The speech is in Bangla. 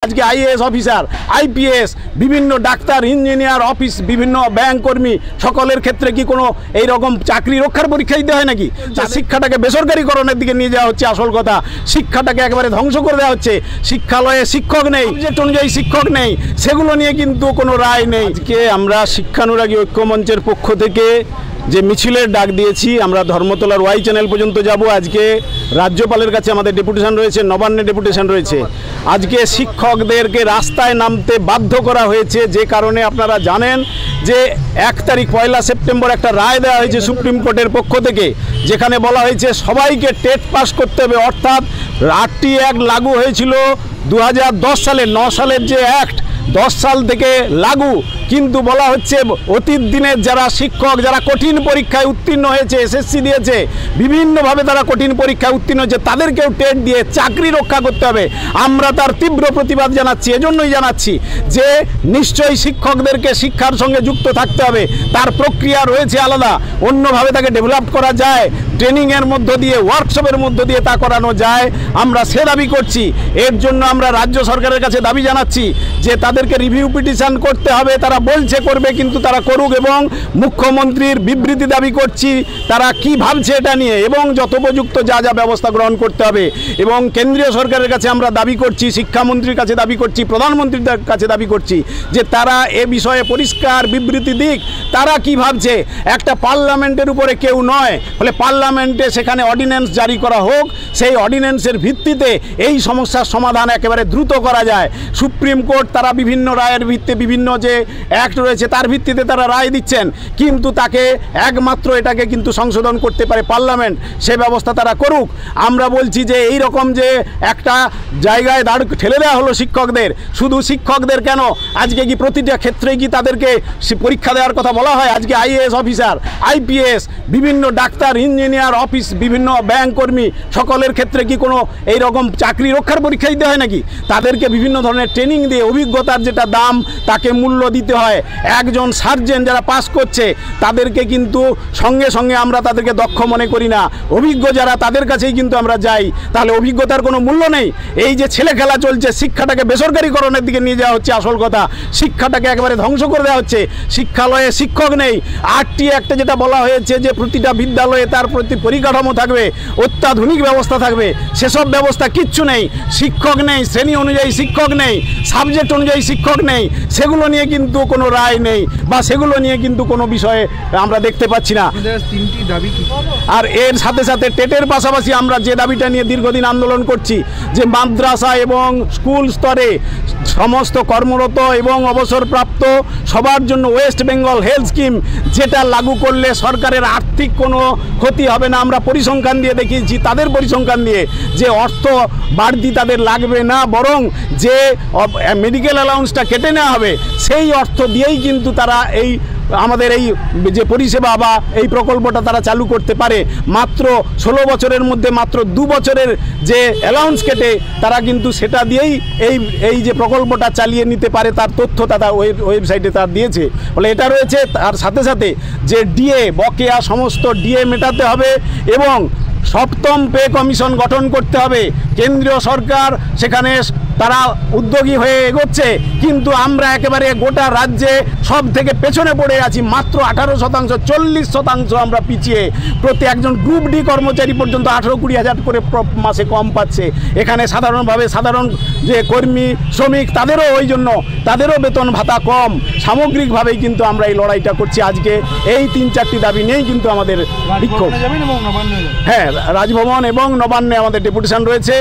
আজকে আইএএস অফিসার, আইপিএস, বিভিন্ন ডাক্তার, ইঞ্জিনিয়ার, অফিস, বিভিন্ন ব্যাংক কর্মী সকলের ক্ষেত্রে কি কোনো এই রকম চাকরি রক্ষার পরীক্ষা দিতে হয় নাকি? শিক্ষাটাকে বেসরকারিকরণের দিকে নিয়ে যাওয়া হচ্ছে আসল কথা। শিক্ষাটাকে একেবারে ধ্বংস করে দেওয়া হচ্ছে। শিক্ষালয়ে শিক্ষক নেই, সাবজেক্ট অনুযায়ী শিক্ষক নেই, সেগুলো নিয়ে কিন্তু কোনো রায় নেই। আজকে আমরা শিক্ষানুরাগী ঐক্যমঞ্চের পক্ষ থেকে যে মিছিলের ডাক দিয়েছি, আমরা ধর্মতলার ওয়াই চ্যানেল পর্যন্ত যাব। আজকে রাজ্যপালের কাছে আমাদের ডেপুটেশন রয়েছে, নবান্নে ডেপুটেশন রয়েছে। আজকে শিক্ষকদেরকে রাস্তায় নামতে বাধ্য করা হয়েছে, যে কারণে আপনারা জানেন যে 1 তারিখ 1 সেপ্টেম্বর একটা রায় দেওয়া হয়েছে সুপ্রিম কোর্টের পক্ষ থেকে, যেখানে বলা হয়েছে সবাইকে টেট পাস করতে হবে। অর্থাৎ 8টি অ্যাক্ট লাগু হয়েছিল 2010 সালে, 9 সালের যে অ্যাক্ট 10 সাল থেকে লাগু, কিন্তু বলা হচ্ছে অতীত দিনের যারা শিক্ষক, যারা কঠিন পরীক্ষায় উত্তীর্ণ হয়েছে, এসএসসি দিয়েছে, বিভিন্নভাবে তারা কঠিন পরীক্ষায় উত্তীর্ণ হয়েছে, তাদেরকেও টেট দিয়ে চাকরি রক্ষা করতে হবে। আমরা তার তীব্র প্রতিবাদ জানাচ্ছি। এজন্যই জানাচ্ছি যে নিশ্চয়ই শিক্ষকদেরকে শিক্ষার সঙ্গে যুক্ত থাকতে হবে। তার প্রক্রিয়া রয়েছে আলাদা, অন্যভাবে তাকে ডেভেলপ করা যায়, ট্রেনিংয়ের মধ্য দিয়ে, ওয়ার্কশপের মধ্য দিয়ে তা করানো যায়। আমরা সে দাবি করছি। এর জন্য আমরা রাজ্য সরকারের কাছে দাবি জানাচ্ছি যে তাদেরকে রিভিউ পিটিশন করতে হবে। তারা বলছে করবে, কিন্তু তারা করুক। এবং মুখ্যমন্ত্রীর বিবৃতি দাবি করছি, তারা কি ভাবছে এটা নিয়ে, এবং যথোপযুক্ত যা যা ব্যবস্থা গ্রহণ করতে হবে। এবং কেন্দ্রীয় সরকারের কাছে আমরা দাবি করছি, শিক্ষামন্ত্রীর কাছে দাবি করছি, প্রধানমন্ত্রীর কাছে দাবি করছি যে তারা এ বিষয়ে পরিষ্কার বিবৃতি দিক। তারা কি ভাবছে? একটা পার্লামেন্টের উপরে কেউ নয়, ফলে পার্লামেন্টে সেখানে অর্ডিন্যান্স জারি করা হোক, সেই অর্ডিন্যান্সের ভিত্তিতে এই সমস্যার সমাধান একেবারে দ্রুত করা যায়। সুপ্রিম কোর্ট তারা বিভিন্ন রায়ের ভিত্তিতে, বিভিন্ন যে অ্যাক্ট রয়েছে তার ভিত্তিতে তারা রায় দিচ্ছেন, কিন্তু তাকে একমাত্র এটাকে কিন্তু সংশোধন করতে পারে পার্লামেন্ট। সে ব্যবস্থা তারা করুক। আমরা বলছি যে এই রকম যে একটা জায়গায় দাঁড় ঠেলে দেওয়া হলো শিক্ষকদের, শুধু শিক্ষকদের কেন, আজকে কি প্রতিটা ক্ষেত্রেই কি তাদেরকে পরীক্ষা দেওয়ার কথা বলা হয়? আজকে আইএএস অফিসার, আইপিএস, বিভিন্ন ডাক্তার, ইঞ্জিনিয়ার, অফিস, বিভিন্ন ব্যাংক কর্মী সকলের ক্ষেত্রে কি কোনো এই রকম চাকরি রক্ষার পরীক্ষা দিতে হয় নাকি? তাদেরকে বিভিন্ন ধরনের ট্রেনিং দিয়ে অভিজ্ঞতার যেটা দাম তাকে মূল্য দিতে হয়। একজন সার্জেন্ট যারা পাস করছে তাদেরকে কিন্তু সঙ্গে সঙ্গে আমরা তাদেরকে দক্ষ মনে করি না। অভিজ্ঞ যারা, তাদের কাছেই কিন্তু আমরা যাই। তাহলে অভিজ্ঞতার কোনো মূল্য নেই। এই যে ছেলে খেলা চলছে, শিক্ষাটাকে বেসরকারিকরণের দিকে নিয়ে যাওয়া হচ্ছে আসল কথা। শিক্ষাটাকে একেবারে ধ্বংস করে দেওয়া হচ্ছে। শিক্ষালয়ে শিক্ষক নেই। 8টি অ্যাক্টে যেটা বলা হয়েছে যে প্রতিটা বিদ্যালয়ে তার প্রতি পরিকাঠামো থাকবে, অত্যাধুনিক ব্যবস্থা থাকবে, সেসব ব্যবস্থা কিচ্ছু নেই। শিক্ষক নেই, শ্রেণী অনুযায়ী শিক্ষক নেই, সাবজেক্ট অনুযায়ী শিক্ষক নেই, সেগুলো নিয়ে কিন্তু কোনো রায় নেই, বা সেগুলো নিয়ে কিন্তু কোনো বিষয়ে আমরা দেখতে পাচ্ছি না। আর এর সাথে সাথে টেটের পাশাপাশি আমরা যে দাবিটা নিয়ে দীর্ঘদিন আন্দোলন করছি, যে মাদ্রাসা এবং স্কুল স্তরে সমস্ত কর্মরত এবং অবসরপ্রাপ্ত সবার জন্য ওয়েস্ট বেঙ্গল হেলথ স্কিম, যেটা লাগু করলে সরকারের আর্থিক কোনো ক্ষতি হবে না। আমরা পরিসংখ্যান দিয়ে দেখিয়েছি, তাদের পরিসংখ্যান দিয়ে, যে অর্থ বাড়তি তাদের লাগবে না, বরং যে মেডিকেল অ্যালাউন্সটা কেটে নেওয়া হবে সেই অর্থ দিয়েই কিন্তু তারা এই আমাদের এই যে পরিষেবা বা এই প্রকল্পটা তারা চালু করতে পারে। মাত্র 16 বছরের মধ্যে মাত্র 2 বছরের যে অ্যালাউন্স কেটে তারা কিন্তু সেটা দিয়েই এই যে প্রকল্পটা চালিয়ে নিতে পারে, তার তথ্য তারা ওয়েবসাইটে তার দিয়েছে। ফলে এটা রয়েছে। তার সাথে সাথে যে ডিএ বকেয়া সমস্ত ডিএ মেটাতে হবে, এবং 7ম পে কমিশন গঠন করতে হবে। কেন্দ্রীয় সরকার সেখানে তারা উদ্যোগী হয়ে এগোচ্ছে, কিন্তু আমরা একেবারে গোটা রাজ্যে সব থেকে পেছনে পড়ে আছি। মাত্র 18%, 40% আমরা পিছিয়ে। প্রতি একজন গ্রুপ ডি কর্মচারী পর্যন্ত 18-20 হাজার করে মাসে কম পাচ্ছে। এখানে সাধারণভাবে সাধারণ যে কর্মী, শ্রমিক, তাদেরও ওই জন্য তাদেরও বেতন ভাতা কম। সামগ্রিকভাবেই কিন্তু আমরা এই লড়াইটা করছি। আজকে এই 3-4টি দাবি নিয়েই কিন্তু আমাদের বিক্ষোভ। হ্যাঁ, রাজভবন এবং নবান্নে আমাদের ডেপুটেশন রয়েছে।